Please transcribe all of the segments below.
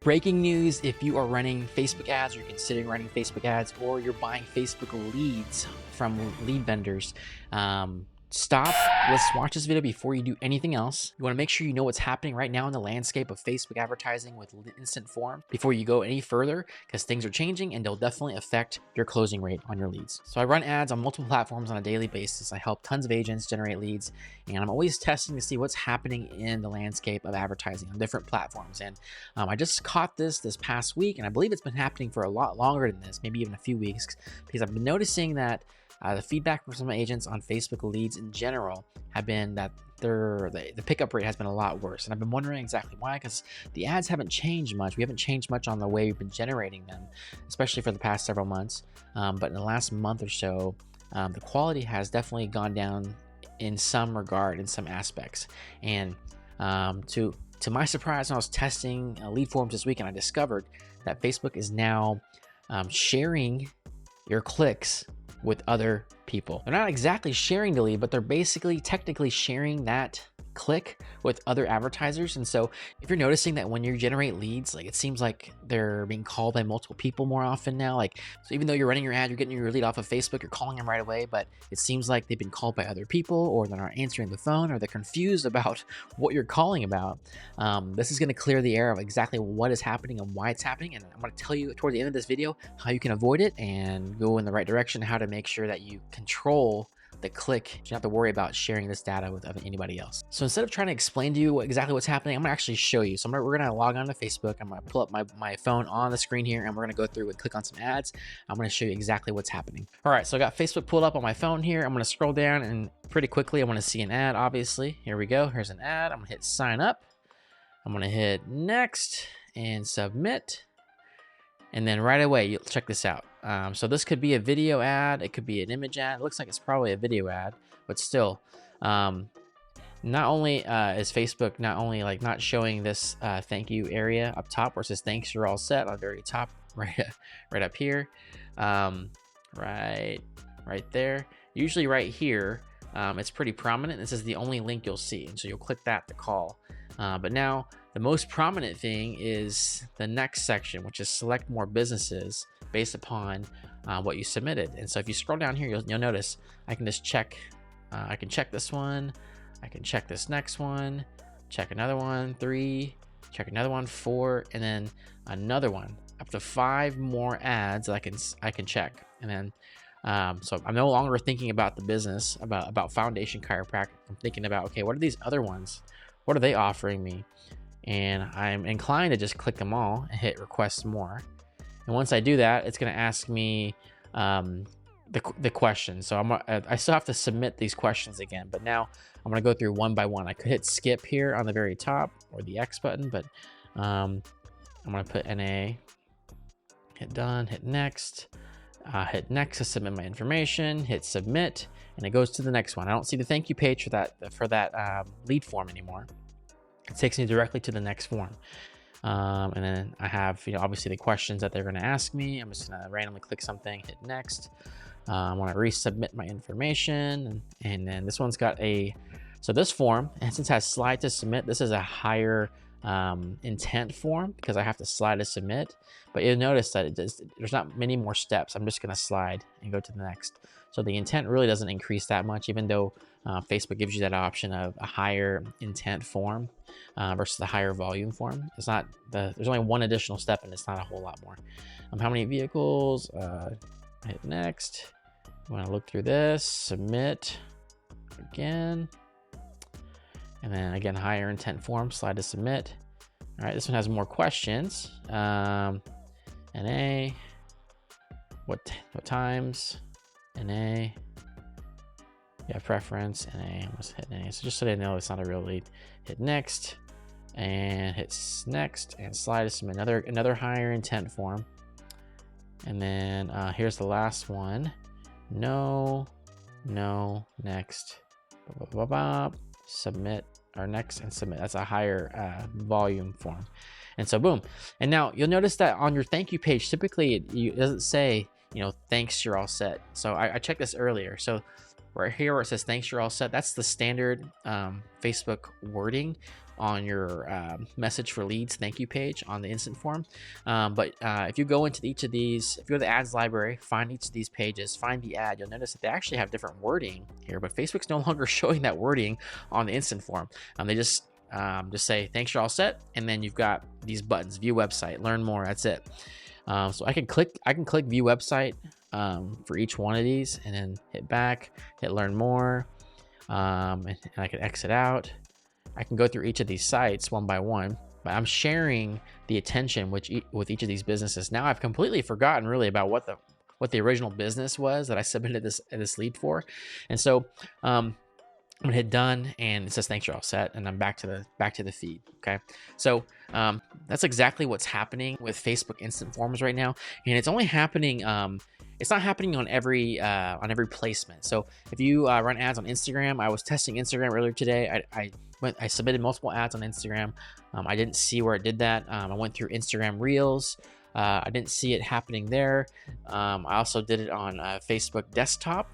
Breaking news, if you are running Facebook ads, or you're considering running Facebook ads, or you're buying Facebook leads from lead vendors, stop. Let's watch this video before you do anything else. You want to make sure you know what's happening right now in the landscape of Facebook advertising with instant form before you go any further, because things are changing and they'll definitely affect your closing rate on your leads. So I run ads on multiple platforms on a daily basis. I help tons of agents generate leads, and I'm always testing to see what's happening in the landscape of advertising on different platforms. And I just caught this past week, and I believe it's been happening for a lot longer than this, maybe even a few weeks, because I've been noticing that the feedback from some agents on Facebook leads in general have been that the pickup rate has been a lot worse. And I've been wondering exactly why, because the ads haven't changed much. We haven't changed much on the way we've been generating them, especially for the past several months. But in the last month or so, the quality has definitely gone down in some regard, in some aspects. And to my surprise, when I was testing lead forms this week, and I discovered that Facebook is now sharing your clicks with other people. They're not exactly sharing the lead, but they're basically technically sharing that click with other advertisers. And so if you're noticing that when you generate leads, like, it seems like they're being called by multiple people more often now. Like, so even though you're running your ad, you're getting your lead off of Facebook, you're calling them right away, but it seems like they've been called by other people, or they're not answering the phone, or they're confused about what you're calling about. This is going to clear the air of exactly what is happening and why it's happening. And I'm going to tell you toward the end of this video how you can avoid it and go in the right direction, how to make sure that you control the click. You don't have to worry about sharing this data with anybody else. So instead of trying to explain to you exactly what's happening, I'm gonna actually show you. So we're gonna log on to Facebook. I'm gonna pull up my phone on the screen here, and we're gonna go through and click on some ads. I'm gonna show you exactly what's happening. All right, so I got Facebook pulled up on my phone here. I'm gonna scroll down, and pretty quickly I wanna see an ad, obviously. Here we go, here's an ad. I'm gonna hit sign up. I'm gonna hit next and submit. And then right away, you'll check this out. So this could be a video ad. It could be an image ad. It looks like it's probably a video ad, but still, not only is Facebook not showing this thank you area up top where it says thanks, you're all set, on the very top, right up here, right there. Usually right here, it's pretty prominent. This is the only link you'll see, and so you'll click that to call. But now the most prominent thing is the next section, which is select more businesses based upon what you submitted. And so if you scroll down here, you'll notice I can just check. I can check this one. I can check this next one. Check another one, 3. Check another one, 4, and then another one. Up to 5 more ads that I can check. And then so I'm no longer thinking about the business, about Foundation Chiropractic. I'm thinking about, okay, what are these other ones? What are they offering me? And I'm inclined to just click them all and hit request more. And once I do that, it's going to ask me the question. So I still have to submit these questions again, but now I'm going to go through one by one. I could hit skip here on the very top, or the X button, but I'm going to put NA, hit done, hit next to submit my information, hit submit, and it goes to the next one. I don't see the thank you page for that lead form anymore. It takes me directly to the next form. And then I have, obviously the questions that they're going to ask me. I'm just going to randomly click something, hit next. I want to resubmit my information, and then this one's got so this form, and since it has slide to submit, this is a higher intent form because I have to slide to submit. But you'll notice that there's not many more steps. I'm just going to slide and go to the next. So the intent really doesn't increase that much, even though Facebook gives you that option of a higher intent form versus the higher volume form. It's not there's only one additional step, and it's not a whole lot more. How many vehicles? Hit next. I'm going to look through this, submit again, and then again, higher intent form, slide to submit. All right, this one has more questions. NA, what times? NA, yeah, preference, NA, almost hit NA. So just so they know it's not a real lead, hit next, and hit next, and slide to submit another higher intent form. And then here's the last one. No, next, submit, or next and submit. That's a higher volume form. And so boom. And now you'll notice that on your thank you page, typically it doesn't say, thanks, you're all set. So I checked this earlier. So right here where it says thanks, you're all set, that's the standard Facebook wording on your message for leads thank you page on the instant form. But if you go into each of these, if you go to the ads library, find each of these pages, find the ad, you'll notice that they actually have different wording here, but Facebook's no longer showing that wording on the instant form. They just say, thanks, you're all set. And then you've got these buttons, view website, learn more. That's it. So I can click view website for each one of these, and then hit back, hit learn more, and I can exit out. I can go through each of these sites one by one, but I'm sharing the attention with each of these businesses. Now I've completely forgotten really about what the original business was that I submitted this lead for, and so I'm gonna hit done, and it says thanks, you're all set, and I'm back to the feed. Okay, so that's exactly what's happening with Facebook Instant Forms right now, and it's only happening. It's not happening on every placement. So if you run ads on Instagram, I was testing Instagram earlier today. I submitted multiple ads on Instagram. I didn't see where it did that. I went through Instagram Reels. I didn't see it happening there. I also did it on Facebook Desktop.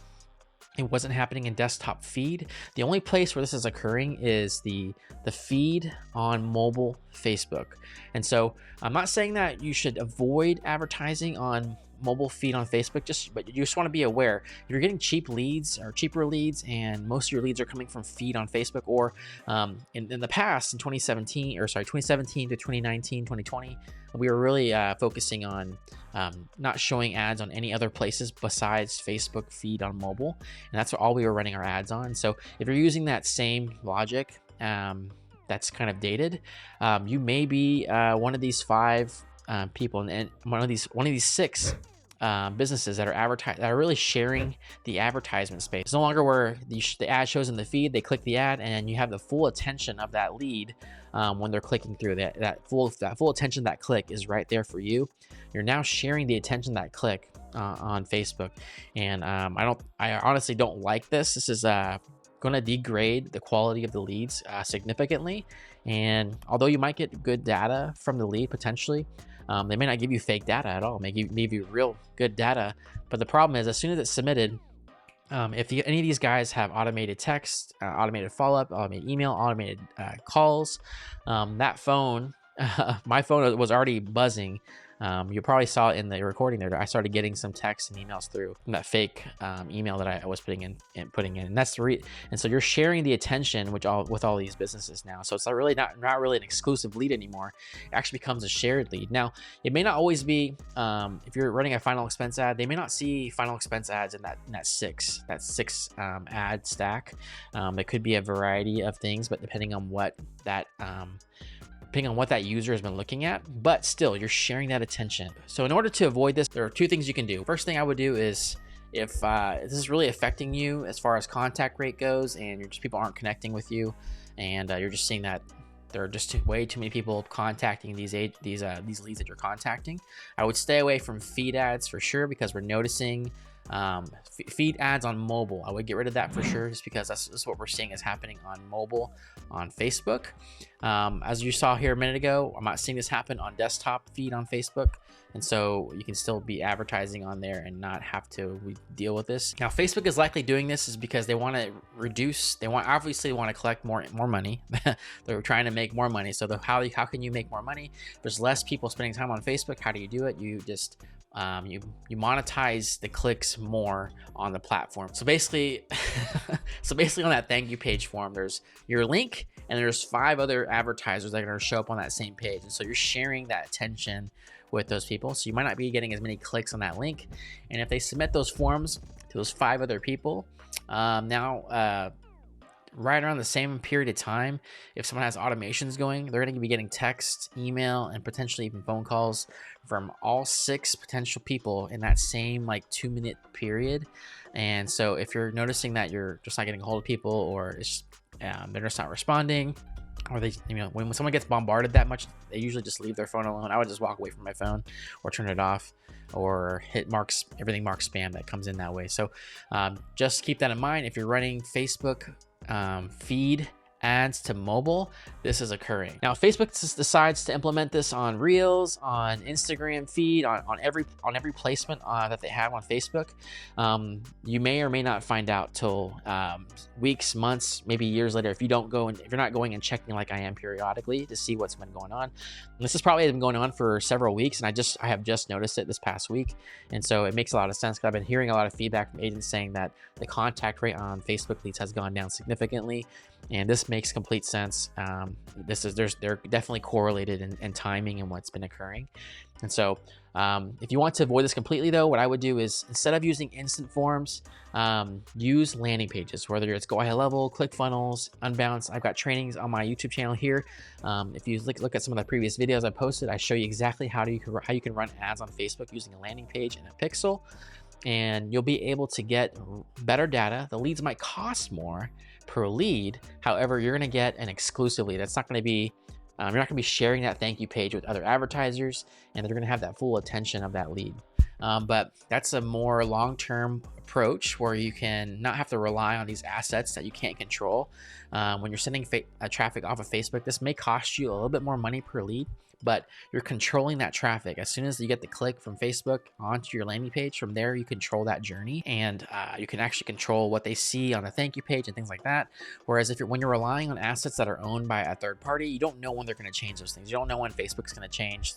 It wasn't happening in desktop feed. The only place where this is occurring is the feed on mobile Facebook. And so I'm not saying that you should avoid advertising on mobile feed on Facebook, but you just want to be aware if you're getting cheap leads or cheaper leads, and most of your leads are coming from feed on Facebook, or in the past, in 2017 to 2019, 2020, we were really focusing on not showing ads on any other places besides Facebook feed on mobile, and that's all we were running our ads on. So if you're using that same logic, that's kind of dated. You may be one of these 5 people, and one of these 6 businesses that are really sharing the advertisement space. It's no longer where the ad shows in the feed, they click the ad, and you have the full attention of that lead when they're clicking through. That full attention, that click is right there for you. You're now sharing the attention, that click on Facebook, and I honestly don't like this. This is going to degrade the quality of the leads significantly. And although you might get good data from the lead potentially, they may not give you fake data at all. They give you real good data. But the problem is, as soon as it's submitted, if any of these guys have automated text, automated follow-up, automated email, automated calls, that phone, my phone was already buzzing. You probably saw it in the recording there. I started getting some texts and emails through that fake email that I was putting in, and that's and so you're sharing the attention with all these businesses now. So it's not really an exclusive lead anymore. It actually becomes a shared lead. Now it may not always be if you're running a final expense ad, they may not see final expense ads in that six ad stack. It could be a variety of things, but depending on what that user has been looking at, but still you're sharing that attention. So in order to avoid this, there are 2 things you can do. First thing I would do is, if this is really affecting you as far as contact rate goes, and people aren't connecting with you, and you're just seeing that there are just way too many people contacting these leads that you're contacting, I would stay away from feed ads for sure, because we're noticing feed ads on mobile. I would get rid of that for sure, just because that's what we're seeing is happening on mobile on Facebook. As you saw here a minute ago, I'm not seeing this happen on desktop feed on Facebook, and so you can still be advertising on there and not have to deal with this. Now Facebook is likely doing this is because they want to obviously want to collect more money. They're trying to make more money. So how can you make more money? There's less people spending time on Facebook. How do you do it? You just you monetize the clicks more on the platform. So basically on that thank you page form, there's your link, and there's 5 other advertisers that are going to show up on that same page. And so you're sharing that attention with those people. So you might not be getting as many clicks on that link. And if they submit those forms to those 5 other people, right around the same period of time, if someone has automations going, they're going to be getting text, email, and potentially even phone calls from all 6 potential people in that same 2-minute period. And so if you're noticing that you're just not getting a hold of people, or it's they're just not responding, or they, when someone gets bombarded that much, they usually just leave their phone alone. I would just walk away from my phone or turn it off, or hit everything mark spam that comes in that way. So just keep that in mind if you're running Facebook feed ads to mobile, this is occurring. Now, if Facebook decides to implement this on Reels, on Instagram feed, on every placement that they have on Facebook, you may or may not find out till weeks, months, maybe years later if you don't go and if you're not going and checking like I am periodically to see what's been going on. And this has probably been going on for several weeks, and I have just noticed it this past week, and so it makes a lot of sense because I've been hearing a lot of feedback from agents saying that the contact rate on Facebook leads has gone down significantly. And this makes complete sense. They're definitely correlated in timing and what's been occurring. And so if you want to avoid this completely though, what I would do is instead of using instant forms, use landing pages, whether it's Go High Level, ClickFunnels, Unbounce. I've got trainings on my YouTube channel here. If you look at some of the previous videos I posted, I show you exactly how you can run ads on Facebook using a landing page and a pixel. And you'll be able to get better data. The leads might cost more per lead. However, you're going to get an exclusive lead. That's not going to be, you're not going to be sharing that thank you page with other advertisers, and they're going to have that full attention of that lead. But that's a more long-term approach where you can not have to rely on these assets that you can't control. When you're sending traffic off of Facebook, this may cost you a little bit more money per lead, but you're controlling that traffic. As soon as you get the click from Facebook onto your landing page, from there you control that journey, and you can actually control what they see on the thank you page and things like that. Whereas when you're relying on assets that are owned by a third party, you don't know when they're going to change those things. You don't know when Facebook's going to change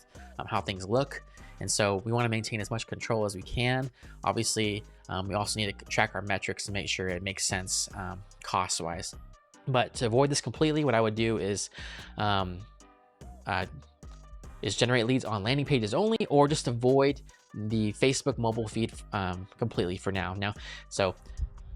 how things look. And so we want to maintain as much control as we can. Obviously, we also need to track our metrics to make sure it makes sense cost-wise. But to avoid this completely, what I would do is generate leads on landing pages only, or just avoid the Facebook mobile feed completely for now. So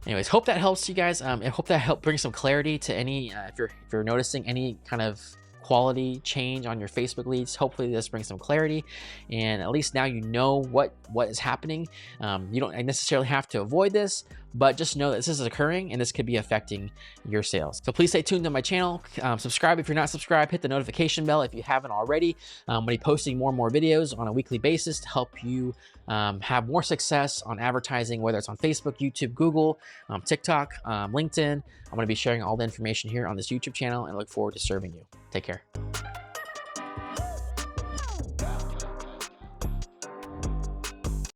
anyways, hope that helps you guys. I hope that helped bring some clarity to any, if you're noticing any kind of quality change on your Facebook leads. Hopefully this brings some clarity, and at least now you know what is happening. You don't necessarily have to avoid this, but just know that this is occurring and this could be affecting your sales. So please stay tuned to my channel. Subscribe if you're not subscribed. Hit the notification bell if you haven't already. I'm going to be posting more and more videos on a weekly basis to help you have more success on advertising, whether it's on Facebook, YouTube, Google, TikTok, LinkedIn. I'm going to be sharing all the information here on this YouTube channel, and look forward to serving you. Take care.